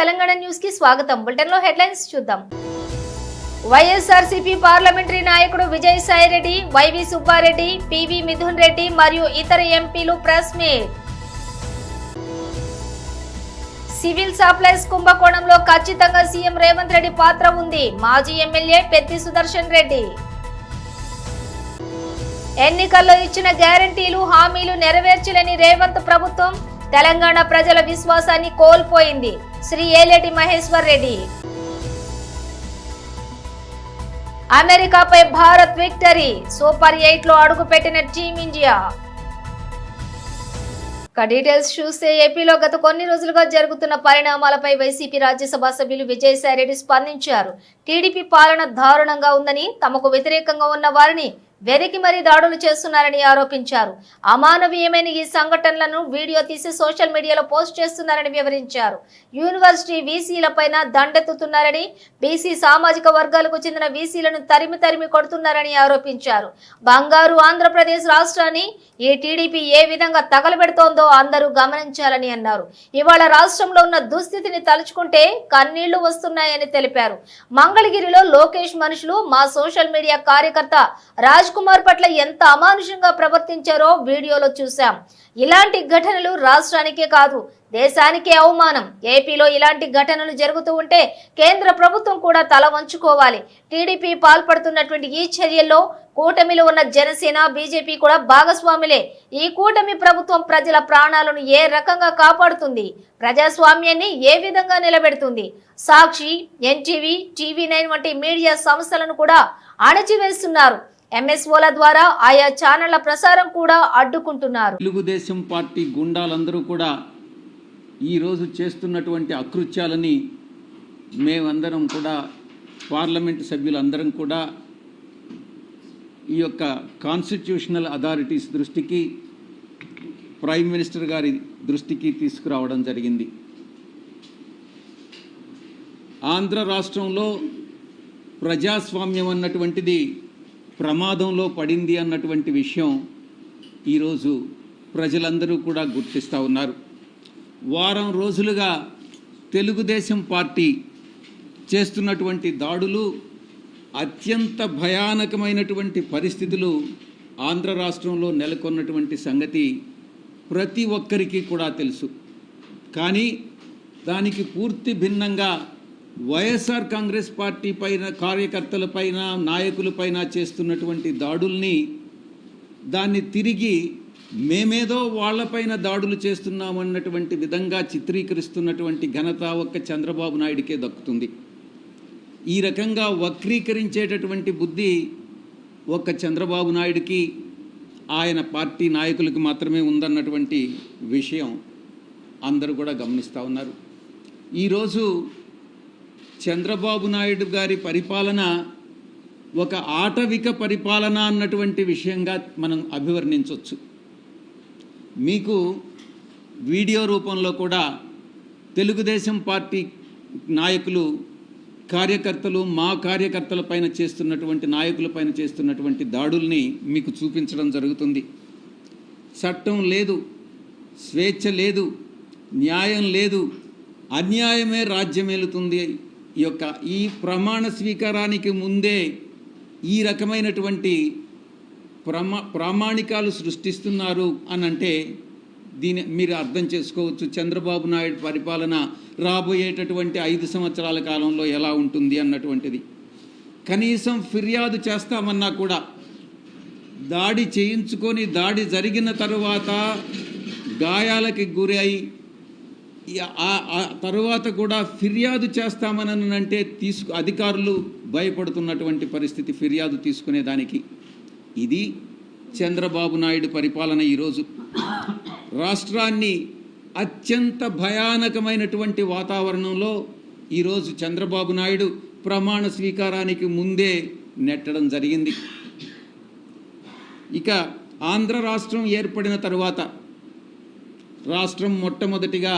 Telangana news కి స్వాగతం. Bulletin లో హెడ్లైన్స్ చూద్దాం. వైఎస్ఆర్సీపీ పార్లమెంటరీ నాయకుడు విజయసాయిరెడ్డి, వైవి సుబ్బారెడ్డి, పివి మిథున్ రెడ్డి మరియు ఇతర ఎంపీలు ప్రెస్ మీట్. సివిల్ సప్లైస్ కుంభకోణంలో ఖచ్చితంగా సీఎం రేవంత్ రెడ్డి పాత్ర ఉంది. మాజీ ఎమ్మెల్యే పెద్ది సుదర్శన్ రెడ్డి. ఎన్నికల్లో ఇచ్చిన గ్యారంటీలు, హామీలు నెరవేర్చలేని రేవంత్ ప్రభుత్వం తెలంగాణ ప్రజల విశ్వాసాన్ని కోల్పోయింది. శ్రీ ఏలేటి మహేశ్వర్ రెడ్డి. అమెరికాపై భారత్ విక్టరీ, సూపర్ 8 లో అడుగుపెట్టిన టీమిండియా. డీటెయిల్స్ చూస్తే ఏపీలో గత కొన్ని రోజులుగా జరుగుతున్న పరిణామాలపై వైసీపీ రాజ్యసభ సభ్యులు విజయసాయిరెడ్డి స్పందించారు. టీడీపీ పాలన దారుణంగా ఉందని, తమకు వ్యతిరేకంగా ఉన్న వారిని వెరికి మరీ దాడులు చేస్తున్నారని ఆరోపించారు. అమానవీయమైన ఈ సంఘటనలను వీడియో తీసి సోషల్ మీడియాలో పోస్ట్ చేస్తున్నారని వివరించారు. యూనివర్సిటీ వీసీలపైన దండెత్తుతున్నారని, బీసీ సామాజిక వర్గాలకు చెందిన వీసీలను తరిమి కొడుతున్నారని ఆరోపించారు. బంగారు ఆంధ్రప్రదేశ్ రాష్ట్రాన్ని ఈ టీడీపీ ఏ విధంగా తగలబెడుతోందో అందరూ గమనించాలని అన్నారు. ఇవాళ రాష్ట్రంలో ఉన్న దుస్థితిని తలుచుకుంటే కన్నీళ్లు వస్తున్నాయని తెలిపారు. మంగళగిరిలో లోకేష్ మనుషులు మా సోషల్ మీడియా కార్యకర్త రాజ్ కుమార్ పట్ల ఎంత అమానుషంగా ప్రవర్తించారో వీడియోలో చూశాం. ఇలాంటి ఘటనలు రాష్ట్రానికే కాదు, దేశానికే అవమానం. ఏపీలో ఇలాంటి ఘటనలు జరుగుతూ ఉంటే కేంద్ర ప్రభుత్వం కూడా తల వంచుకోవాలి. టీడీపీ పాల్పడుతున్నటువంటి ఈ చర్యల్లో కూటమిలో ఉన్న జనసేన, బీజేపీ కూడా భాగస్వాములే. ఈ కూటమి ప్రభుత్వం ప్రజల ప్రాణాలను ఏ రకంగా కాపాడుతుంది, ప్రజాస్వామ్యాన్ని ఏ విధంగా నిలబెడుతుంది? సాక్షి, ఎన్టీవీ, టీవీ9 వంటి మీడియా సంస్థలను కూడా అణచివేస్తున్నారు. ఎంఎస్ఓల ద్వారా ఆయా ఛానళ్ల ప్రసారం కూడా అడ్డుకుంటున్నారు. తెలుగుదేశం పార్టీ గుండాలందరూ కూడా ఈరోజు చేస్తున్నటువంటి అకృత్యాలని మేమందరం కూడా, పార్లమెంటు సభ్యులందరం కూడా ఈ యొక్క కాన్స్టిట్యూషనల్ అథారిటీస్ దృష్టికి, ప్రైమ్ మినిస్టర్ గారి దృష్టికి తీసుకురావడం జరిగింది. ఆంధ్ర రాష్ట్రంలో ప్రజాస్వామ్యం అన్నటువంటిది ప్రమాదంలో పడింది అన్నటువంటి విషయం ఈరోజు ప్రజలందరూ కూడా గుర్తిస్తూ ఉన్నారు. వారం రోజులుగా తెలుగుదేశం పార్టీ చేస్తున్నటువంటి దాడులు, అత్యంత భయానకమైనటువంటి పరిస్థితులు ఆంధ్ర రాష్ట్రంలో నెలకొన్నటువంటి సంగతి ప్రతి ఒక్కరికి కూడా తెలుసు. కానీ దానికి పూర్తి భిన్నంగా వైఎస్ఆర్ కాంగ్రెస్ పార్టీ పైన, కార్యకర్తలపైన, నాయకులపైన చేస్తున్నటువంటి దాడుల్ని, దాన్ని తిరిగి మేమేదో వాళ్లపైన దాడులు చేస్తున్నామన్నటువంటి విధంగా చిత్రీకరిస్తున్నటువంటి ఘనత ఒక్క చంద్రబాబు నాయుడికే దక్కుతుంది. ఈ రకంగా వక్రీకరించేటటువంటి బుద్ధి ఒక్క చంద్రబాబు నాయుడికి, ఆయన పార్టీ నాయకులకు మాత్రమే ఉందన్నటువంటి విషయం అందరూ కూడా గమనిస్తూ ఉన్నారు. ఈరోజు చంద్రబాబు నాయుడు గారి పరిపాలన ఒక ఆటవిక పరిపాలన అన్నటువంటి విషయంగా మనం అభివర్ణించవచ్చు. మీకు వీడియో రూపంలో కూడా తెలుగుదేశం పార్టీ నాయకులు, కార్యకర్తలు, మా కార్యకర్తలపైన చేస్తున్నటువంటి, నాయకులపైన చేస్తున్నటువంటి దాడుల్ని మీకు చూపించడం జరుగుతుంది. చట్టం లేదు, స్వేచ్ఛ లేదు, న్యాయం లేదు, అన్యాయమే రాజ్యమేలుతుంది. ఈ ప్రమాణ స్వీకారానికి ముందే ఈ రకమైనటువంటి ప్రామాణికాలు సృష్టిస్తున్నారు అని అంటే దీని మీరు అర్థం చేసుకోవచ్చు చంద్రబాబు నాయుడు పరిపాలన రాబోయేటటువంటి 5 సంవత్సరాల కాలంలో ఎలా ఉంటుంది అన్నటువంటిది. కనీసం ఫిర్యాదు చేస్తామన్నా కూడా, దాడి చేయించుకొని, దాడి జరిగిన తరువాత గాయాలకి గురై తరువాత కూడా ఫిర్యాదు చేస్తామనంటే అధికారులు భయపడుతున్నటువంటి పరిస్థితి ఫిర్యాదు తీసుకునేదానికి. ఇది చంద్రబాబు నాయుడు పరిపాలన. ఈరోజు రాష్ట్రాన్ని అత్యంత భయానకమైనటువంటి వాతావరణంలో ఈరోజు చంద్రబాబు నాయుడు ప్రమాణ స్వీకారానికి ముందే నెట్టడం జరిగింది. ఇక ఆంధ్ర రాష్ట్రం ఏర్పడిన తరువాత రాష్ట్రం మొట్టమొదటిగా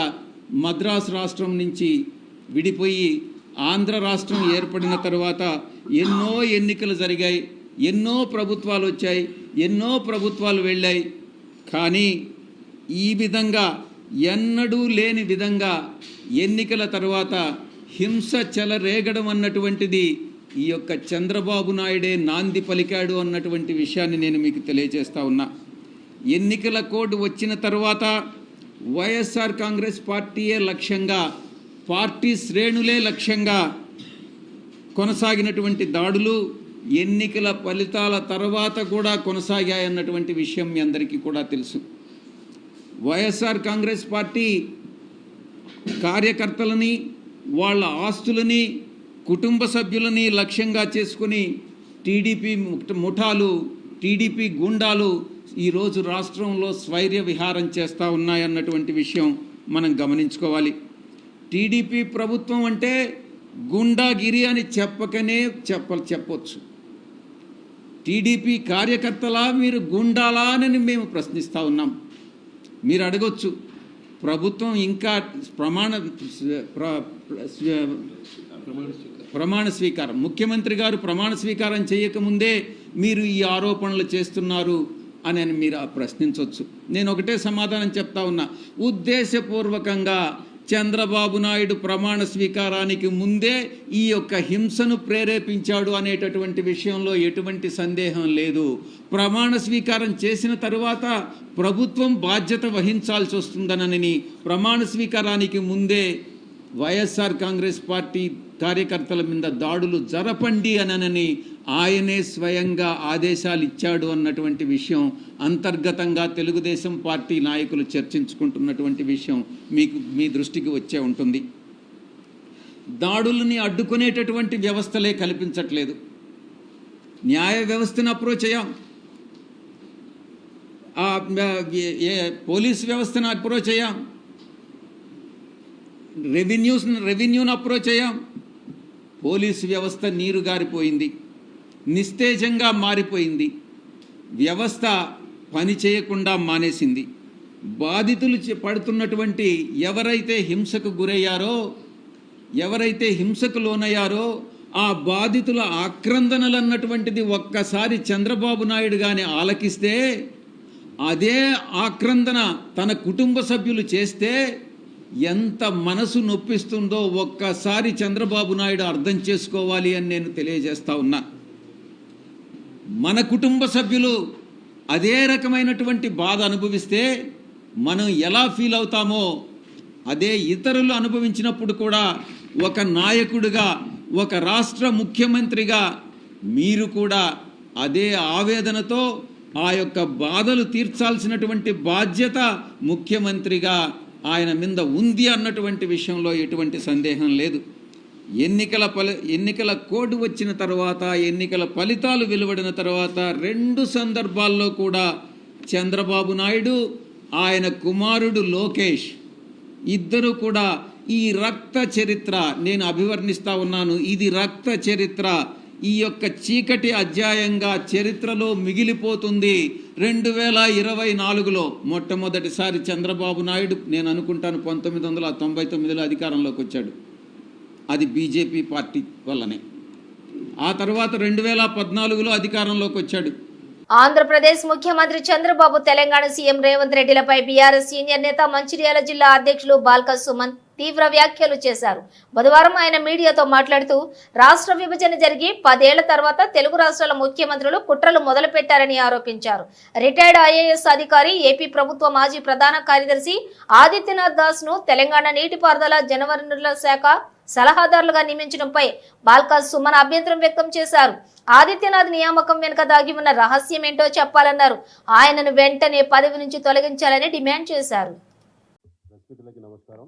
మద్రాసు రాష్ట్రం నుంచి విడిపోయి ఆంధ్ర రాష్ట్రం ఏర్పడిన తరువాత ఎన్నో ఎన్నికలు జరిగాయి, ఎన్నో ప్రభుత్వాలు వచ్చాయి, ఎన్నో ప్రభుత్వాలు వెళ్ళాయి. కానీ ఈ విధంగా ఎన్నడూ లేని విధంగా ఎన్నికల తర్వాత హింస చెలరేగడం అన్నటువంటిది ఈ యొక్క చంద్రబాబు నాయుడే నాంది పలికాడు అన్నటువంటి విషయాన్ని నేను మీకు తెలియజేస్తా ఉన్నా. ఎన్నికల కోడ్ వచ్చిన తర్వాత వైఎస్ఆర్ కాంగ్రెస్ పార్టీయే లక్ష్యంగా, పార్టీ శ్రేణులే లక్ష్యంగా కొనసాగినటువంటి దాడులు ఎన్నికల ఫలితాల తర్వాత కూడా కొనసాగాయన్నటువంటి విషయం మీ అందరికీ కూడా తెలుసు. వైఎస్ఆర్ కాంగ్రెస్ పార్టీ కార్యకర్తలని, వాళ్ళ ఆస్తులని, కుటుంబ సభ్యులని లక్ష్యంగా చేసుకుని టీడీపీ ముఠాలు, టీడీపీ గుండాలు ఈరోజు రాష్ట్రంలో స్వైర్య విహారం చేస్తూ ఉన్నాయన్నటువంటి విషయం మనం గమనించుకోవాలి. టీడీపీ ప్రభుత్వం అంటే గుండాగిరి అని చెప్పొచ్చు. టీడీపీ కార్యకర్తలా మీరు గుండాలా అని మేము ప్రశ్నిస్తూ ఉన్నాం. మీరు అడగొచ్చు, ప్రభుత్వం ఇంకా ప్రమాణ స్వీకారం, ముఖ్యమంత్రి గారు ప్రమాణ స్వీకారం చేయకముందే మీరు ఈ ఆరోపణలు చేస్తున్నారు అని మీరు ప్రశ్నించవచ్చు. నేను ఒకటే సమాధానం చెప్తా ఉన్నా, ఉద్దేశపూర్వకంగా చంద్రబాబు నాయుడు ప్రమాణ స్వీకారానికి ముందే ఈ యొక్క హింసను ప్రేరేపించాడు అనేటటువంటి విషయంలో ఎటువంటి సందేహం లేదు. ప్రమాణ స్వీకారం చేసిన తరువాత ప్రభుత్వం బాధ్యత వహించాల్సి వస్తుందనని ప్రమాణ స్వీకారానికి ముందే వైఎస్ఆర్ కాంగ్రెస్ పార్టీ కార్యకర్తల మీద దాడులు జరపండి అనని ఆయనే స్వయంగా ఆదేశాలు ఇచ్చాడు అన్నటువంటి విషయం అంతర్గతంగా తెలుగుదేశం పార్టీ నాయకులు చర్చించుకుంటున్నటువంటి విషయం మీ దృష్టికి వచ్చే ఉంటుంది. దాడులని అడ్డుకునేటటువంటి వ్యవస్థలే కల్పించట్లేదు. న్యాయ వ్యవస్థను అప్రోచ్ అయ్యాం, పోలీస్ వ్యవస్థను అప్రోచ్ అయ్యాం, రెవెన్యూను అప్రోచ్ అయ్యాం. పోలీసు వ్యవస్థ నీరు గారిపోయింది, నిస్తేజంగా మారిపోయింది. వ్యవస్థ పని చేయకుండా మానేసింది. బాధితులు పడుతున్నటువంటి ఎవరైతే హింసకు గురయ్యారో, ఎవరైతే హింసకు లోనయ్యారో ఆ బాధితుల ఆక్రందనలు అన్నటువంటిది ఒక్కసారి చంద్రబాబు నాయుడు గాని ఆలకిస్తే, అదే ఆక్రందన తన కుటుంబ సభ్యులు చేస్తే ఎంత మనసు నొప్పిస్తుందో ఒక్కసారి చంద్రబాబు నాయుడు అర్థం చేసుకోవాలి అని నేను తెలియజేస్తా ఉన్నా. మన కుటుంబ సభ్యులు అదే రకమైనటువంటి బాధ అనుభవిస్తే మనం ఎలా ఫీల్ అవుతామో అదే ఇతరులు అనుభవించినప్పుడు కూడా ఒక నాయకుడిగా, ఒక రాష్ట్ర ముఖ్యమంత్రిగా మీరు కూడా అదే ఆవేదనతో ఆ యొక్క బాధలు తీర్చాల్సినటువంటి బాధ్యత ముఖ్యమంత్రిగా ఆయన మీద ఉంది అన్నటువంటి విషయంలో ఎటువంటి సందేహం లేదు. ఎన్నికల కోడ్ వచ్చిన తర్వాత, ఎన్నికల ఫలితాలు వెలువడిన తర్వాత 2 సందర్భాల్లో కూడా చంద్రబాబు నాయుడు, ఆయన కుమారుడు లోకేష్ ఇద్దరు కూడా ఈ రక్త చరిత్ర, నేను అభివర్ణిస్తా ఉన్నాను, ఇది రక్త చరిత్ర, ఈ యొక్క చీకటి అధ్యాయంగా చరిత్రలో మిగిలిపోతుంది. 2024లో మొట్టమొదటిసారి చంద్రబాబు నాయుడు, నేను అనుకుంటాను 1999లో అధికారంలోకి వచ్చాడు. అది బీజేపీ పార్టీ వల్లనే. ఆ తర్వాత 2014లో అధికారంలోకి వచ్చాడు. ఆంధ్రప్రదేశ్ ముఖ్యమంత్రి చంద్రబాబు, తెలంగాణ సీఎం రేవంత్ రెడ్డిలపై బీఆర్ఎస్ సీనియర్ నేత మంచిర్యాల జిల్లా అధ్యక్షులు బాల్క సుమన్ తీవ్ర వ్యాఖ్యలు చేశారు. బుధవారం ఆయన మీడియాతో మాట్లాడుతూ, రాష్ట్ర విభజన జరిగి 10 ఏళ్ల తర్వాత తెలుగు రాష్ట్రాల ముఖ్యమంత్రులు కుట్రలు మొదలుపెట్టారని ఆరోపించారు. రిటైర్డ్ ఐఏఎస్ అధికారి, ఏపీ ప్రభుత్వ మాజీ ప్రధాన కార్యదర్శి ఆదిత్యనాథ్ దాస్ ను తెలంగాణ నీటిపారుదల జలవనరుల శాఖ సలహాదారులుగా నియమించడంపై బాల్క సుమన్ అభ్యంతరం వ్యక్తం చేశారు. ఆదిత్యనాథ్ నియామకం వెనుక దాగి ఉన్న రహస్యం ఏంటో చెప్పాలన్నారు. ఆయనను వెంటనే పదవి నుంచి తొలగించాలని డిమాండ్ చేశారు. నమస్కారం.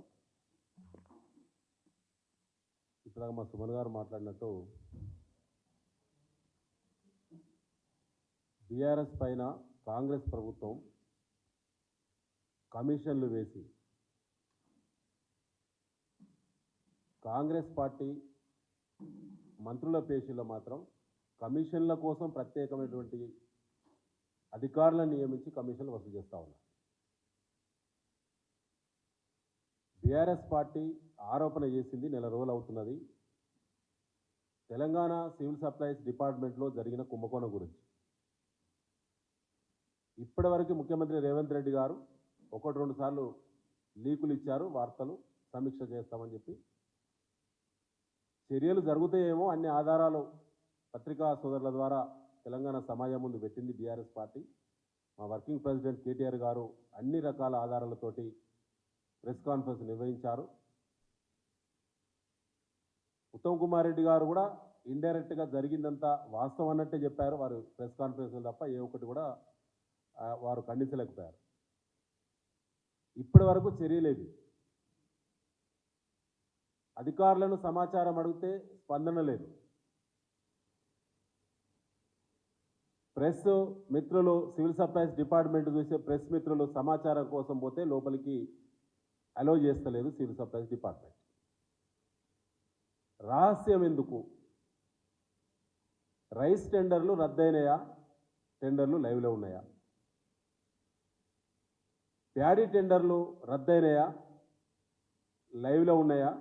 ఇప్పుడు మా సుమన్ గారు మాట్లాడినట్టు బీఆర్ఎస్ పైన కాంగ్రెస్ ప్రభుత్వం కమిషన్లు వేసి, కాంగ్రెస్ పార్టీ మంత్రుల పేషీలో మాత్రం కమిషన్ల కోసం ప్రత్యేకమైనటువంటి అధికారులను నియమించి కమిషన్లు వసూలు చేస్తూ ఉన్నారు. బీఆర్ఎస్ పార్టీ ఆరోపణ చేసింది, నెల రోజులు అవుతున్నది, తెలంగాణ సివిల్ సప్లైస్ డిపార్ట్మెంట్లో జరిగిన కుంభకోణం గురించి. ఇప్పటి వరకు ముఖ్యమంత్రి రేవంత్ రెడ్డి గారు 1-2 సార్లు లీకులు ఇచ్చారు, వార్తలు సమీక్ష చేస్తామని చెప్పి. చర్యలు జరుగుతాయేమో అన్ని ఆధారాలు పత్రికా సోదరుల ద్వారా తెలంగాణ సమాజం ముందు పెట్టింది బీఆర్ఎస్ పార్టీ. మా వర్కింగ్ ప్రెసిడెంట్ కేటీఆర్ గారు అన్ని రకాల ఆధారాలతోటి ప్రెస్ కాన్ఫరెన్స్ నిర్వహించారు. ఉత్తమ్ కుమార్ రెడ్డి గారు కూడా ఇండైరెక్ట్గా జరిగిందంతా వాస్తవం అన్నట్టే చెప్పారు. వారు ప్రెస్ కాన్ఫరెన్స్ తప్ప ఏ ఒక్కటి కూడా వారు ఖండించలేకపోయారు. ఇప్పటి వరకు చర్య లేదు. అధికారులను సమాచారం అడిగితే స్పందన లేదు. ప్రెస్ మిత్రులు, సివిల్ సప్లైస్ డిపార్ట్మెంట్ చూసే ప్రెస్ మిత్రులు సమాచారం కోసం పోతే లోపలికి అలో చేస్తలేదు సివిల్ సప్లైస్ డిపార్ట్మెంట్. రహస్యం ఎందుకు? రైస్ టెండర్లు రద్దయినాయా? టెండర్లు లైవ్లో ఉన్నాయా? ప్యాడీ టెండర్లు రద్దయినాయా? లైవ్లో ఉన్నాయా?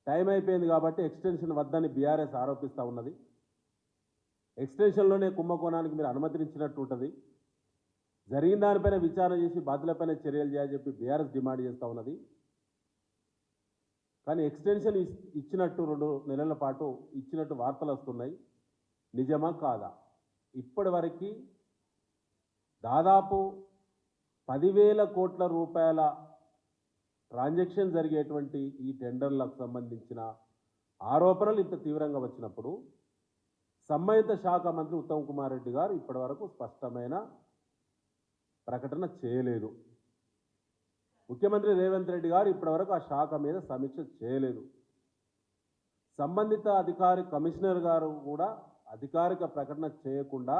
టైం అయిపోయింది కాబట్టి ఎక్స్టెన్షన్ వద్దని బీఆర్ఎస్ ఆరోపిస్తూ ఉన్నది. ఎక్స్టెన్షన్లోనే కుంభకోణానికి మీరు అనుమతించినట్టు ఉంటుంది. జరిగిన దానిపైన విచారణ చేసి బాధ్యులపైన చర్యలు చేయాలని చెప్పి బీఆర్ఎస్ డిమాండ్ చేస్తూ ఉన్నది. కానీ ఎక్స్టెన్షన్ ఇచ్చినట్టు 2 నెలల పాటు ఇచ్చినట్టు వార్తలు వస్తున్నాయి. నిజమా కాదా? ఇప్పటి వరకు దాదాపు 10,000 కోట్ల రూపాయల ట్రాన్సాక్షన్ జరిగేటువంటి ఈ టెండర్లకు సంబంధించిన ఆరోపణలు ఇంత తీవ్రంగా వచ్చినప్పుడు సంబంధిత శాఖ మంత్రి ఉత్తమ్ కుమార్ రెడ్డి గారు ఇప్పటి వరకు స్పష్టమైన ప్రకటన చేయలేదు. ముఖ్యమంత్రి రేవంత్ రెడ్డి గారు ఇప్పటివరకు ఆ శాఖ మీద సమీక్ష చేయలేదు. సంబంధిత అధికారి కమిషనర్ గారు కూడా అధికారిక ప్రకటన చేయకుండా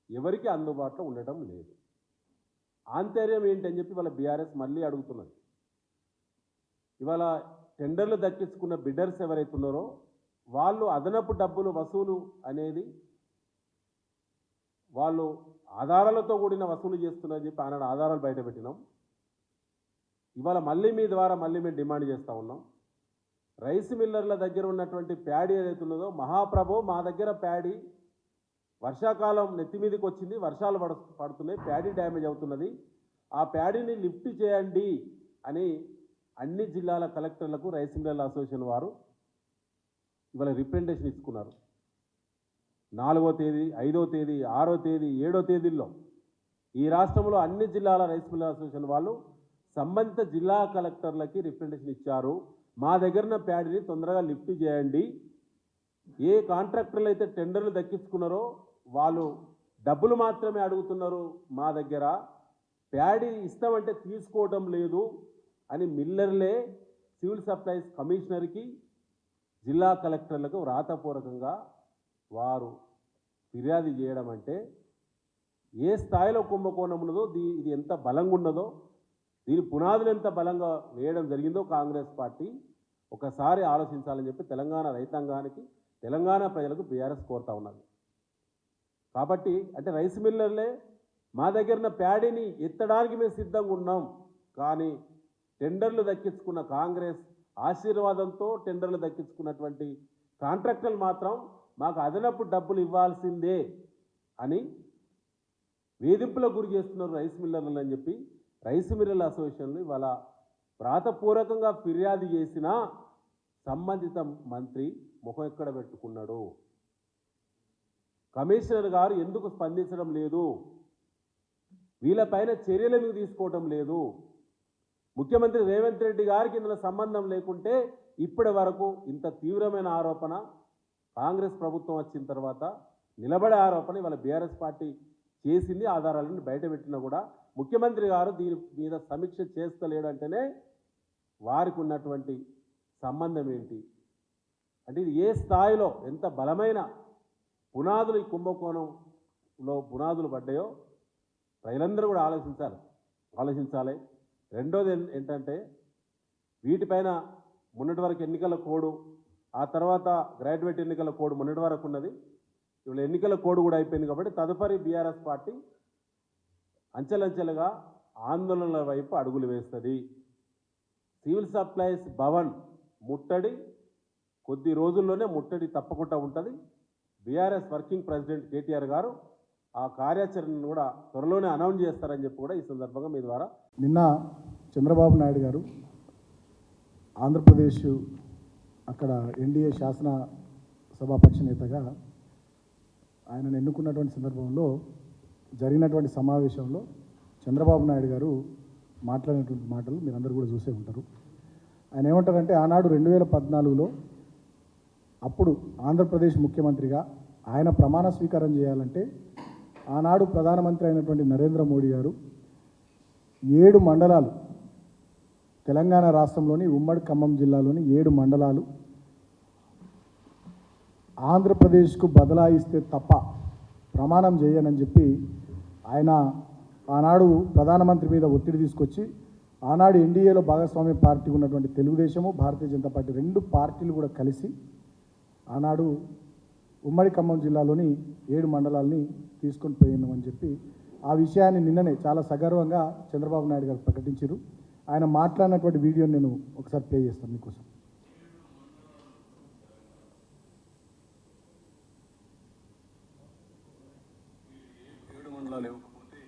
ఎవరికి అందుబాటులో ఉండటం లేదు. ఆంతర్యం ఏంటని చెప్పి వాళ్ళ బీఆర్ఎస్ మళ్ళీ అడుగుతున్నది. ఇవాళ టెండర్లు దక్కించుకున్న బిడ్డర్స్ ఎవరైతే ఉన్నారో వాళ్ళు అదనపు డబ్బులు వసూలు అనేది వాళ్ళు ఆధారాలతో కూడిన వసూలు చేస్తున్నారని చెప్పి ఆనాడు ఆధారాలు బయట పెట్టినాం. ఇవాళ మళ్ళీ మీ ద్వారా మళ్ళీ మేము డిమాండ్ చేస్తూ ఉన్నాం. రైస్ మిల్లర్ల దగ్గర ఉన్నటువంటి ప్యాడీ ఏదైతే ఉన్నదో, మహాప్రభు మా దగ్గర ప్యాడీ వర్షాకాలం నెత్తి మీదకి వచ్చింది, వర్షాలు పడుతున్నాయి, ప్యాడీ డ్యామేజ్ అవుతున్నది, ఆ ప్యాడీని లిఫ్ట్ చేయండి అని అన్ని జిల్లాల కలెక్టర్లకు రైస్ మిల్లర్ల అసోసియేషన్ వారు ఇవాళ రిప్రజెంటేషన్ ఇచ్చుకున్నారు. 4వ తేదీ, 5వ తేదీ, 6వ తేదీ, 7వ తేదీల్లో ఈ రాష్ట్రంలో అన్ని జిల్లాల రైస్ మిల్లర్ అసోసియేషన్ వాళ్ళు సంబంధిత జిల్లా కలెక్టర్లకి రిప్రజెంటేషన్ ఇచ్చారు. మా దగ్గర ప్యాడీని తొందరగా లిఫ్ట్ చేయండి. ఏ కాంట్రాక్టర్లు అయితే టెండర్లు దక్కించుకున్నారో వాళ్ళు డబ్బులు మాత్రమే అడుగుతున్నారు, మా దగ్గర ప్యాడీ ఇస్తామంటే తీసుకోవడం లేదు అని మిల్లర్లే సివిల్ సప్లైస్ కమిషనర్కి, జిల్లా కలెక్టర్లకు వ్రాతపూర్వకంగా వారు ఫిర్యాదు చేయడం అంటే ఏ స్థాయిలో కుంభకోణం ఉన్నదో, ఇది ఎంత బలంగా ఉన్నదో, దీని పునాదులు ఎంత బలంగా వేయడం జరిగిందో కాంగ్రెస్ పార్టీ ఒకసారి ఆలోచించాలని చెప్పి తెలంగాణ రైతాంగానికి, తెలంగాణ ప్రజలకు బీఆర్ఎస్ కోరుతా ఉన్నది. కాబట్టి అంటే రైస్ మిల్లర్లే మా దగ్గర ప్యాడీని ఎత్తడానికి మేము సిద్ధంగా ఉన్నాం, కానీ టెండర్లు దక్కించుకున్న కాంగ్రెస్ ఆశీర్వాదంతో టెండర్లు దక్కించుకున్నటువంటి కాంట్రాక్టర్లు మాత్రం మాకు అదనపు డబ్బులు ఇవ్వాల్సిందే అని వేధింపులకు గురి చేస్తున్నారు రైస్ మిల్లర్లు అని చెప్పి రైస్ మిల్లర్ల అసోసియేషన్లు ఇవాళ వ్రాతపూర్వకంగా ఫిర్యాదు చేసినా సంబంధిత మంత్రి ముఖం ఎక్కడ పెట్టుకున్నాడు? కమిషనర్ గారు ఎందుకు స్పందించడం లేదు? వీళ్ళపైన చర్యలు ఎందుకు తీసుకోవడం లేదు? ముఖ్యమంత్రి రేవంత్ రెడ్డి గారికి ఇందులో సంబంధం లేకుంటే ఇప్పటి వరకు ఇంత తీవ్రమైన ఆరోపణ కాంగ్రెస్ ప్రభుత్వం వచ్చిన తర్వాత నిలబడే ఆరోపణ ఇవాళ బీఆర్ఎస్ పార్టీ చేసింది. ఆధారాలను బయటపెట్టినా కూడా ముఖ్యమంత్రి గారు దీని మీద సమీక్ష చేస్తలేడంటేనే వారికి ఉన్నటువంటి సంబంధం ఏంటి అంటే ఇది ఏ స్థాయిలో ఎంత బలమైన పునాదులు ఈ కుంభకోణంలో పునాదులు పడ్డాయో ప్రజలందరూ కూడా ఆలోచించాలి. రెండోది ఏంటంటే వీటిపైన మొన్నటి వరకు ఎన్నికల కోడ్, ఆ తర్వాత గ్రాడ్యుయేట్ ఎన్నికల కోడ్ మొన్నటి వరకు ఉన్నది. ఇవాళ ఎన్నికల కోడ్ కూడా అయిపోయింది కాబట్టి తదుపరి బీఆర్ఎస్ పార్టీ అంచెలంచెలుగా ఆందోళనల వైపు అడుగులు వేస్తుంది. సివిల్ సప్లైస్ భవన్ ముట్టడి కొద్ది రోజుల్లోనే ముట్టడి తప్పకుండా ఉంటుంది. బీఆర్ఎస్ వర్కింగ్ ప్రెసిడెంట్ కేటీఆర్ గారు ఆ కార్యాచరణను కూడా త్వరలోనే అనౌన్స్ చేస్తారని చెప్పి కూడా ఈ సందర్భంగా మీ ద్వారా నిన్న చంద్రబాబు నాయుడు గారు ఆంధ్రప్రదేశ్ అక్కడ ఎన్డీఏ శాసన సభాపక్ష నేతగా ఆయనను ఎన్నుకున్నటువంటి సందర్భంలో జరిగినటువంటి సమావేశంలో చంద్రబాబు నాయుడు గారు మాట్లాడినటువంటి మాటలు మీరందరూ కూడా చూసే ఉంటారు. ఆయన ఏమంటారంటే, ఆనాడు 2014లో అప్పుడు ఆంధ్రప్రదేశ్ ముఖ్యమంత్రిగా ఆయన ప్రమాణ స్వీకారం చేయాలంటే ఆనాడు ప్రధానమంత్రి అయినటువంటి నరేంద్ర మోడీ గారు 7 మండలాలు, తెలంగాణ రాష్ట్రంలోని ఉమ్మడి ఖమ్మం జిల్లాలోని 7 మండలాలు ఆంధ్రప్రదేశ్కు బదలాయిస్తే తప్ప ప్రమాణం చేయనని చెప్పి ఆయన ఆనాడు ప్రధానమంత్రి మీద ఒత్తిడి తీసుకొచ్చి, ఆనాడు ఎన్డీఏలో భాగస్వామ్య పార్టీ ఉన్నటువంటి తెలుగుదేశము, భారతీయ జనతా పార్టీ 2 పార్టీలు కూడా కలిసి ఆనాడు ఉమ్మడి ఖమ్మం జిల్లాలోని 7 మండలాల్ని తీసుకొని పోయినామని చెప్పి ఆ విషయాన్ని నిన్ననే చాలా సగర్వంగా చంద్రబాబు నాయుడు గారు ప్రకటించారు. ఆయన మాట్లాడినటువంటి వీడియోని నేను ఒకసారి ప్లే చేస్తాను మీకోసం. లేకపోతే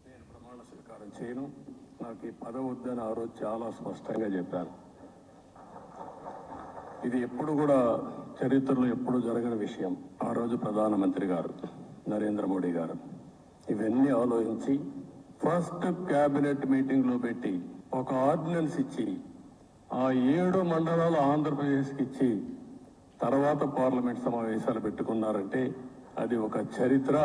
నేను ప్రమాణ స్వీకారం చేయను, నాకు ఈ పదవి వద్దని ఆ రోజు చాలా స్పష్టంగా చెప్పాను. ఇది ఎప్పుడు కూడా చరిత్రలో ఎప్పుడు జరగని విషయం. ఆ రోజు ప్రధానమంత్రి గారు నరేంద్ర మోడీ గారు ఇవన్నీ ఆలోచించి ఫస్ట్ క్యాబినెట్ మీటింగ్లో పెట్టి ఒక ఆర్డినెన్స్ ఇచ్చి ఆ 7 మండలాలు ఆంధ్రప్రదేశ్కి ఇచ్చి తర్వాత పార్లమెంట్ సమావేశాలు పెట్టుకున్నారంటే అది ఒక చరిత్ర.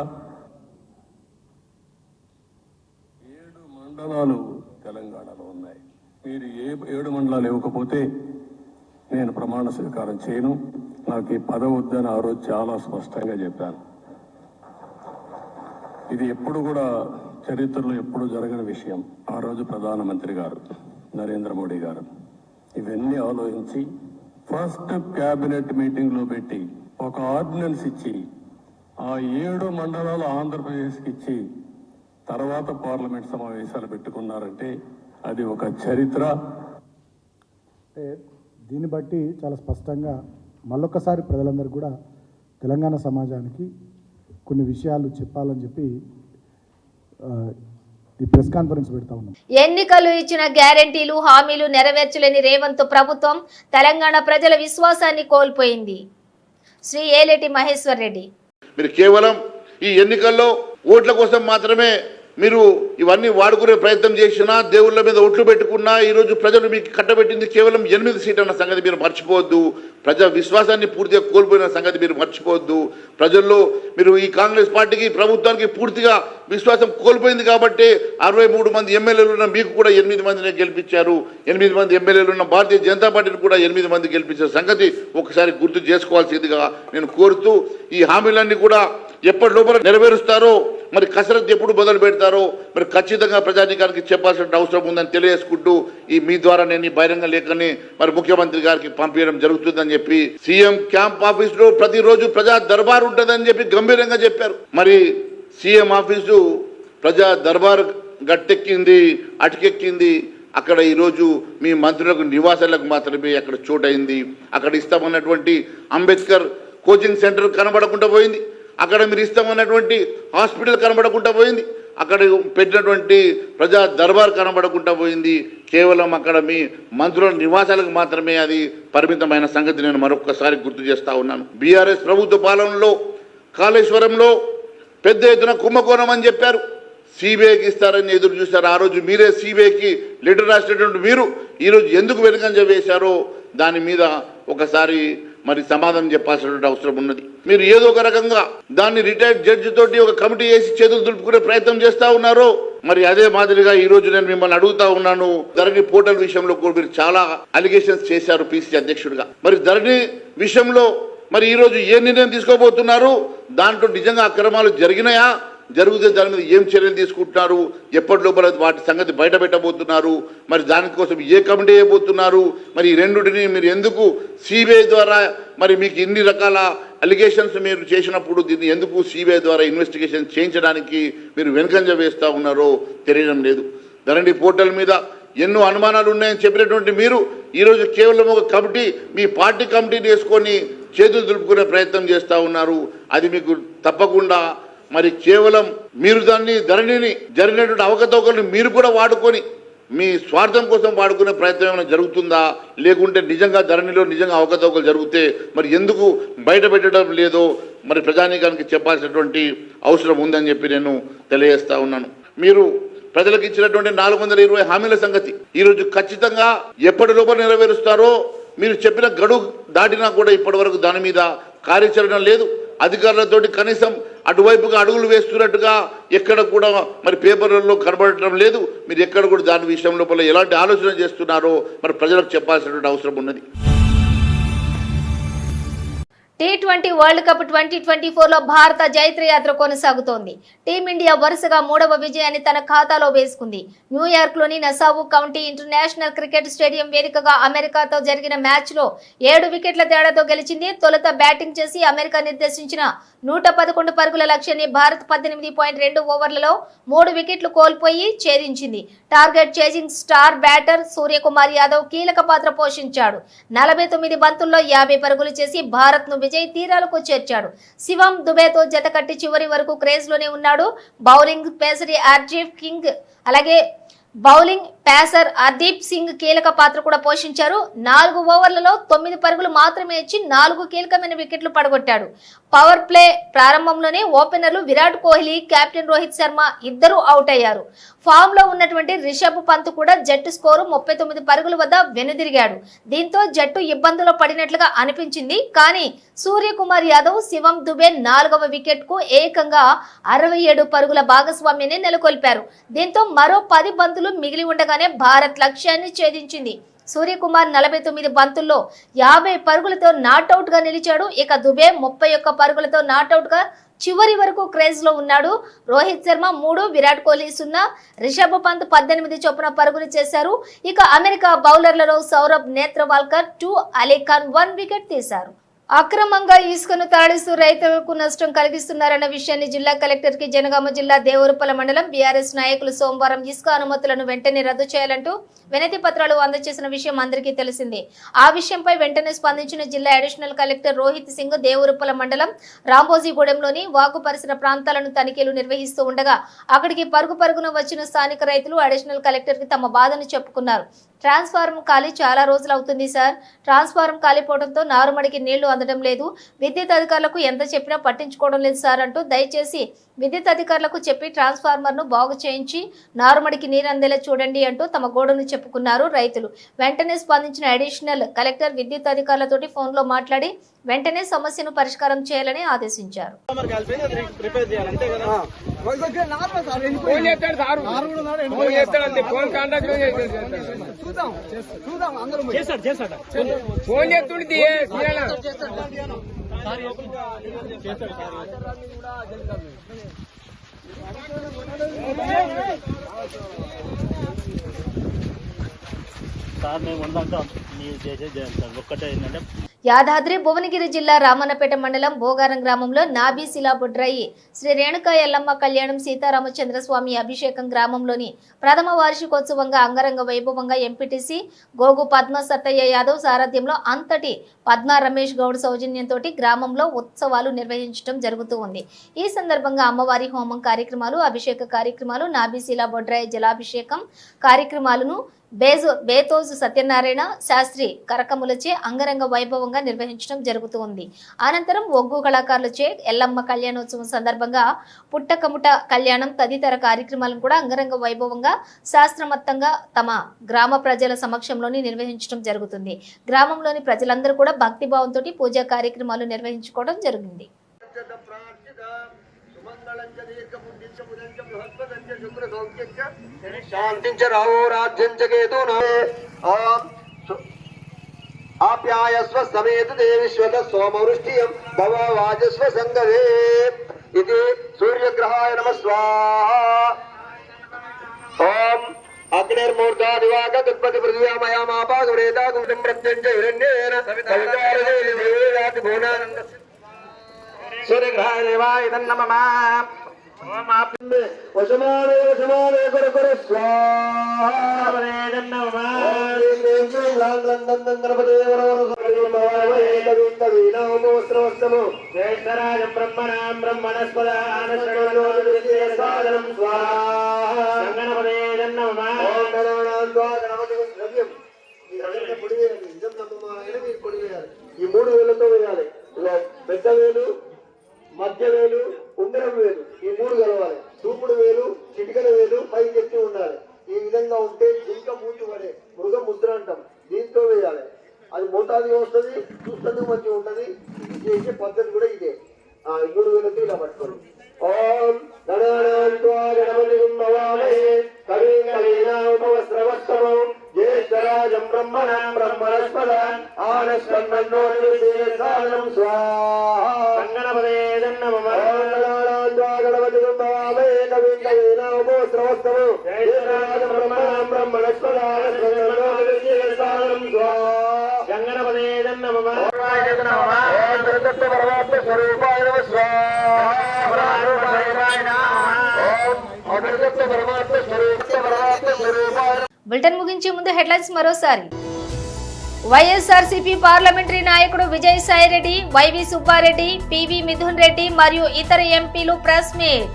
7 మండలాలు తెలంగాణలో ఉన్నాయి. మీరు 7 మండలాలు ఇవ్వకపోతే నేను ప్రమాణ స్వీకారం చేయను, నాకు ఈ పదవి వద్దని ఆ రోజు చాలా స్పష్టంగా చెప్పాను. ఇది ఎప్పుడు కూడా చరిత్రలో ఎప్పుడు జరగని విషయం. ఆ రోజు ప్రధానమంత్రి గారు నరేంద్ర మోడీ గారు ఇవన్నీ ఆలోచించి ఫస్ట్ క్యాబినెట్ మీటింగ్లో పెట్టి ఒక ఆర్డినెన్స్ ఇచ్చి ఆ 7 మండలాలు ఆంధ్రప్రదేశ్కి ఇచ్చి తర్వాత పార్లమెంట్ సమావేశాలు పెట్టుకున్నారంటే అది ఒక చరిత్ర. దీన్ని బట్టి చాలా స్పష్టంగా మళ్ళొక్కసారి ప్రజలందరూ కూడా తెలంగాణ సమాజానికి కొన్ని విషయాలు చెప్పాలని చెప్పి ఈ ప్రెస్ కాన్ఫరెన్స్ పెడతా ఉన్నాం. ఎన్నికలు ఇచ్చిన గ్యారెంటీలు హామీలు నెరవేర్చలేని రేవంత్ ప్రభుత్వం తెలంగాణ ప్రజల విశ్వాసాన్ని కోల్పోయింది. శ్రీ ఏలేటి మహేశ్వర్ రెడ్డి, మీరు కేవలం ఈ ఎన్నికల్లో ఓట్ల కోసం మాత్రమే మీరు ఇవన్నీ వాడుకునే ప్రయత్నం చేసినా, దేవుళ్ళ మీద ఓట్లు పెట్టుకున్నా, ఈరోజు ప్రజలు మీకు కట్టబెట్టింది కేవలం 8 సీట్లు అన్న సంగతి మీరు మర్చిపోవద్దు. ప్రజా విశ్వాసాన్ని పూర్తిగా కోల్పోయిన సంగతి మీరు మర్చిపోవద్దు. ప్రజల్లో మీరు ఈ కాంగ్రెస్ పార్టీకి, ప్రభుత్వానికి పూర్తిగా విశ్వాసం కోల్పోయింది కాబట్టి 63 మంది ఎమ్మెల్యేలు ఉన్న మీకు కూడా 8 మందినే గెలిపించారు. 8 మంది ఎమ్మెల్యేలు ఉన్న భారతీయ జనతా పార్టీని కూడా 8 మంది గెలిపించిన సంగతి ఒకసారి గుర్తు చేసుకోవాల్సిందిగా నేను కోరుతూ, ఈ హామీలన్నీ కూడా ఎప్పటి లోపల నెరవేరుస్తారో, మరి కసరత్తు ఎప్పుడు మొదలు పెడతారో మరి ఖచ్చితంగా ప్రజానీకానికి చెప్పాల్సిన అవసరం ఉందని తెలియజేసుకుంటూ, మీ ద్వారా నేను ఈ బహిరంగ లేఖని మరి ముఖ్యమంత్రి గారికి పంపించడం జరుగుతుందని చెప్పి, సీఎం క్యాంప్ ఆఫీస్ లో ప్రతిరోజు ప్రజా దర్బార్ ఉంటుందని చెప్పి గంభీరంగా చెప్పారు. మరి సీఎం ఆఫీసు ప్రజా దర్బార్ గట్టెక్కింది, అటుకెక్కింది. అక్కడ ఈరోజు మీ మంత్రులకు నివాసాలకు మాత్రమే అక్కడ చోటైంది. అక్కడ ఇస్తామన్నటువంటి అంబేద్కర్ కోచింగ్ సెంటర్ కనబడకుండా పోయింది. అక్కడ మీరు ఇస్తామన్నటువంటి హాస్పిటల్ కనబడకుండా పోయింది. అక్కడ పెట్టినటువంటి ప్రజా దర్బార్ కనబడకుండా పోయింది. కేవలం అక్కడ మీ మంత్రుల నివాసాలకు మాత్రమే అది పరిమితమైన సంగతి నేను మరొకసారి గుర్తు చేస్తా ఉన్నాను. బీఆర్ఎస్ ప్రభుత్వ పాలనలో కాళేశ్వరంలో పెద్ద ఎత్తున కుంభకోణం అని చెప్పారు. సిబిఐకి ఇస్తారని ఎదురు చూశారు. ఆ రోజు మీరే సిబిఐకి లెటర్ రాసినటువంటి మీరు ఈరోజు ఎందుకు వెనుకంజ వేశారో దాని మీద ఒకసారి మరి సమాధానం చెప్పాల్సినటువంటి అవసరం ఉన్నది. మీరు ఏదో ఒక రకంగా దాన్ని రిటైర్డ్ జడ్జి తోటి ఒక కమిటీ వేసి చేతులు దులుపుకునే ప్రయత్నం చేస్తా ఉన్నారో, మరి అదే మాదిరిగా ఈ రోజు నేను మిమ్మల్ని అడుగుతా ఉన్నాను. ధరణి పోర్టల్ విషయంలో కూడా మీరు చాలా అలిగేషన్స్ చేశారు పిసిసి అధ్యక్షుడిగా. మరి ధరణి విషయంలో మరి ఈ రోజు ఏ నిర్ణయం తీసుకోబోతున్నారు? దాంట్లో నిజంగా అక్రమాలు జరిగినాయా? జరిగితే దాని మీద ఏం చర్యలు తీసుకుంటున్నారు? ఎప్పటి లోపల వాటి సంగతి బయట పెట్టబోతున్నారు? మరి దానికోసం ఏ కమిటీ వేయబోతున్నారు? మరి ఈ రెండుటిని మీరు ఎందుకు సిబిఐ ద్వారా మరి మీకు ఇన్ని రకాల అలిగేషన్స్ మీరు చేసినప్పుడు దీన్ని ఎందుకు సిబిఐ ద్వారా ఇన్వెస్టిగేషన్ చేయించడానికి మీరు వెనుకంజ వేస్తూ ఉన్నారో తెలియడం లేదు. ధరణి పోర్టల్ మీద ఎన్నో అనుమానాలు ఉన్నాయని చెప్పినటువంటి మీరు ఈరోజు కేవలం ఒక కమిటీ, మీ పార్టీ కమిటీని వేసుకొని చేతులు దులుపుకునే ప్రయత్నం చేస్తూ ఉన్నారు. అది మీకు తప్పకుండా మరి కేవలం మీరు దాన్ని ధరణిని జరిగినటువంటి అవకతవకలను మీరు కూడా వాడుకొని మీ స్వార్థం కోసం వాడుకునే ప్రయత్నం ఏమైనా జరుగుతుందా, లేకుంటే నిజంగా ధరణిలో నిజంగా అవకతవకలు జరిగితే మరి ఎందుకు బయట పెట్టడం లేదో మరి ప్రజానీకానికి చెప్పాల్సినటువంటి అవసరం ఉందని చెప్పి నేను తెలియజేస్తా ఉన్నాను. మీరు ప్రజలకు ఇచ్చినటువంటి 420 హామీల సంగతి ఈరోజు ఖచ్చితంగా ఎప్పటి లోపల నెరవేరుస్తారో, మీరు చెప్పిన గడువు దాటినా కూడా ఇప్పటి వరకు దాని మీద కార్యాచరణ లేదు. అధికారులతోటి కనీసం అటువైపుగా అడుగులు వేస్తున్నట్టుగా ఎక్కడ కూడా మరి పేపర్లలో కనబడటం లేదు. మీరు ఎక్కడ కూడా దాని విషయం లోపల ఎలాంటి ఆలోచన చేస్తున్నారో మరి ప్రజలకు చెప్పాల్సినటువంటి అవసరం ఉన్నది. T20 వరల్డ్ కప్ 2024లో భారత జైత్రయాత్ర కొనసాగుతోంది. టీమిండియా వరుసగా 3వ విజయాన్ని తన ఖాతాలో వేసుకుంది. న్యూయార్క్లోని Nassau county international cricket stadium వేదికగా అమెరికాతో జరిగిన మ్యాచ్లో 7 వికెట్ల తేడాతో గెలిచింది. తొలుత బ్యాటింగ్ చేసి అమెరికా నిర్దేశించిన 111 పరుగుల లక్ష్యాన్ని భారత్ 18.2 ఓవర్లలో 3 వికెట్లు కోల్పోయి ఛేదించింది. Target chasing star batter Suryakumar Yadav కీలక పాత్ర పోషించాడు. 49 బంతుల్లో 50 పరుగులు చేసి భారత్ ను విజయ్ తీరాలకు చేర్చాడు. శివం దుబేతో జతకట్టి చివరి వరకు క్రేజ్ లోనే ఉన్నాడు. బౌలింగ్ పేసర్ ఆర్జీవ్ కింగ్ అలాగే బౌలింగ్ పేసర్ హర్దీప్ సింగ్ కీలక పాత్ర కూడా పోషించారు. 4 ఓవర్లలో 9 పరుగులు మాత్రమే ఇచ్చి 4 కీలకమైన వికెట్లు పడగొట్టాడు. పవర్ ప్లే ప్రారంభంలోనే ఓపెనర్లు విరాట్ కోహ్లీ, కెప్టెన్ రోహిత్ శర్మ ఇద్దరు అవుట్ అయ్యారు. ఫామ్ లో ఉన్నటువంటి రిషబ్ పంత్ కూడా జట్టు స్కోరు 39 పరుగుల వద్ద వెనుదిరిగాడు. దీంతో జట్టు ఇబ్బందులో పడినట్లుగా అనిపించింది. కానీ సూర్యకుమార్ యాదవ్, శివం దుబే 4వ వికెట్ కు ఏకంగా 67 పరుగుల భాగస్వామ్యాన్ని నెలకొల్పారు. దీంతో మరో 10 బంతులు మిగిలి ఉండగానే భారత్ లక్ష్యాన్ని ఛేదించింది. సూర్యకుమార్ 49 బంతుల్లో 50 పరుగులతో నాట్అవుట్ గా నిలిచాడు. ఇక దుబే 31 పరుగులతో నాట్అవుట్ గా చివరి వరకు క్రేజ్ లో ఉన్నాడు. రోహిత్ శర్మ 3, విరాట్ కోహ్లీ 0, రిషబ్ పంత్ 18 చొప్పున పరుగులు చేశారు. ఇక అమెరికా బౌలర్లలో సౌరభ్ నేత్రవాల్కర్ 2, అలీఖాన్ 1 వికెట్ తీశారు. అక్రమంగా ఇసుకను తరలిస్తూ రైతులకు నష్టం కలిగిస్తున్నారన్న విషయాన్ని జిల్లా కలెక్టర్ కి జనగామ జిల్లా దేవరపల్లి మండలం బీఆర్ఎస్ నాయకులు సోమవారం ఇసుక అనుమతులను వెంటనే రద్దు చేయాలంటూ వినతి పత్రాలు అందజేసిన విషయం అందరికీ తెలిసిందే. ఆ విషయంపై వెంటనే స్పందించిన జిల్లా అడిషనల్ కలెక్టర్ రోహిత్ సింగ్ దేవరపల్లి మండలం రాంబోజీగూడెంలోని వాగు పరిసర ప్రాంతాలను తనిఖీలు నిర్వహిస్తూ ఉండగా అక్కడికి పరుగున వచ్చిన స్థానిక రైతులు అడిషనల్ కలెక్టర్ కి తమ బాధను చెప్పుకున్నారు. ట్రాన్స్ఫార్మర్ ఖాళీ చాలా రోజులు అవుతుంది సార్. ట్రాన్స్ఫార్మర్ కాలిపోవడంతో నారుమడికి నీళ్లు అందడం లేదు. విద్యుత్ అధికారులకు ఎంత చెప్పినా పట్టించుకోవడం లేదు సార్ అంటూ దయచేసి విద్యుత్ అధికారులకు చెప్పి ట్రాన్స్ఫార్మర్ ను బాగు చేయించి నారుమడికి నీరు అందేలా చూడండి అంటూ తమ గోడును చెప్పుకున్నారు రైతులు. వెంటనే స్పందించిన అడిషనల్ కలెక్టర్ విద్యుత్ అధికారులతోటి ఫోన్ లో మాట్లాడి వెంటనే సమస్యను పరిష్కారం చేయాలని ఆదేశించారు. యాదాద్రి భువనగిరి జిల్లా రామన్నపేట మండలం భోగారం గ్రామంలో నాబీ శిలాబుడ్రాయి శ్రీ రేణుకా ఎల్లమ్మ కళ్యాణం సీతారామచంద్రస్వామి అభిషేకం గ్రామంలోని ప్రథమ వార్షికోత్సవంగా అంగరంగ వైభవంగా ఎంపీటీసీ గోగు పద్మ సత్తయ్య యాదవ్ సారథ్యంలో అంతటి పద్మ రమేష్ గౌడ్ సౌజన్యంతో గ్రామంలో ఉత్సవాలు నిర్వహించడం జరుగుతూ ఉంది. ఈ సందర్భంగా అమ్మవారి హోమం కార్యక్రమాలు, అభిషేక కార్యక్రమాలు, నాబీ శిలాబుడ్రాయి జలాభిషేకం కార్యక్రమాలను బేతోజు సత్యనారాయణ శాస్త్రి కరకములచే అంగరంగ వైభవంగా నిర్వహించడం జరుగుతూ ఉంది. అనంతరం ఒగ్గు కళాకారులచే ఎల్లమ్మ కళ్యాణోత్సవం సందర్భంగా పుట్టకముట కళ్యాణం తదితర కార్యక్రమాలను కూడా అంగరంగ వైభవంగా శాస్త్రమత్తంగా తమ గ్రామ ప్రజల సమక్షంలోని నిర్వహించడం జరుగుతుంది. గ్రామంలోని ప్రజలందరూ కూడా భక్తిభావంతో పూజా కార్యక్రమాలు నిర్వహించుకోవడం జరిగింది. ఆప్యాయస్వ సమేత దేవిశ్వత సోమవృష్టియం భవ వాజస్వ సంగవే ఇది సూర్యగ్రహాయ నమః స్వాహా. ఓం అగ్నిర్మూర్ధా దివాక దుత్పతి పృథివ్యామయామాపాగరేతా గుణం ప్రత్యంచ హిరణ్యేన కవితారదేవి భూనానంద సూర్యగ్రహాయ దేవాయ నమః. వశమానే గురు గురు స్వాహా. జ్యేష్ఠరాజం బ్రహ్మణాం బ్రహ్మణస్పద ఆనశ్రవణోదయం స్వాహా. గణపతే నమః. కొడివేయాలి. నిజం నమ్మమానగానే మీరు కొడివేయాలి. ఈ 3 వేలతో వేయాలి. ఇలా పెద్ద వేలు, మధ్య వేలు, ఉంగరం వేలు, ఈ 3 కలవాలి. చూపుడు వేలు, చిటికల వేలు పైకి ఎత్తి ఉండాలి. ఈ విధంగా ఉంటే జింక మూతి పడే మృగ ముద్ర అంటాం. దీంతో వేయాలి. అది మోతాదుగా వస్తుంది, చూస్తూ మంచిగా ఉంటుంది. ఇది చేసే పద్ధతి కూడా ఇదే. 3 వేలతో ఇలా పట్టుకోండి. ఓం కవీనామవస్రవస్తమం జ్యేష్ఠరాజం బ్రహ్మణాం బ్రహ్మణస్పద ఆనస్కన్నోర్విశేషానం స్వాహా. గణపతే నమః. గణపతి బ్రహ్మవామహే కవీం కవీనామవస్రవస్తమం జ్యేష్ఠరాజం బ్రహ్మణాం బ్రహ్మణస్పద ఆనస్కన్నోర్విశేషానం స్వాహా. గణపతే నమః. పరమాత్మ స్వరూపాయ నమః స్వాహా. బులెటిన్ ముగించే ముందు హెడ్లైన్స్ మరోసారి. వైఎస్ఆర్సీపీ పార్లమెంటరీ నాయకుడు విజయసాయిరెడ్డి, వైవి సుబ్బారెడ్డి, పివి మిథున్ రెడ్డి మరియు ఇతర ఎంపీలు ప్రెస్ మీట్.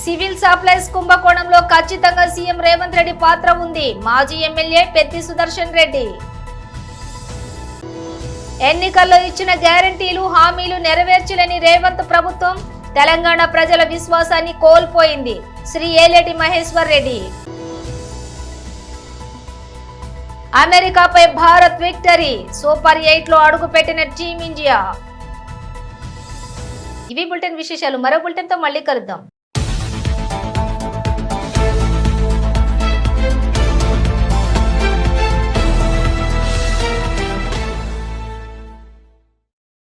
సివిల్ సప్లైస్ కుంభకోణంలో ఖచ్చితంగా సీఎం రేవంత్ రెడ్డి పాత్ర ఉంది, మాజీ ఎమ్మెల్యే పెద్ది సుదర్శన్ రెడ్డి. ఎన్నికల్లో ఇచ్చిన గ్యారంటీలు, హామీలు నెరవేర్చలేని రేవంత్ ప్రభుత్వం తెలంగాణ ప్రజల విశ్వాసాన్ని కోల్పోయింది, శ్రీ ఏలేటి మహేశ్వర్ రెడ్డి. అమెరికాపై భారత్ విక్టరీ, సూపర్ 8 లో అడుగుపెట్టిన టీమిండియా. ఇవి బులెటిన్ విశేషాలు. మరో బులెటిన్ తో మళ్ళీ కలుద్దాం.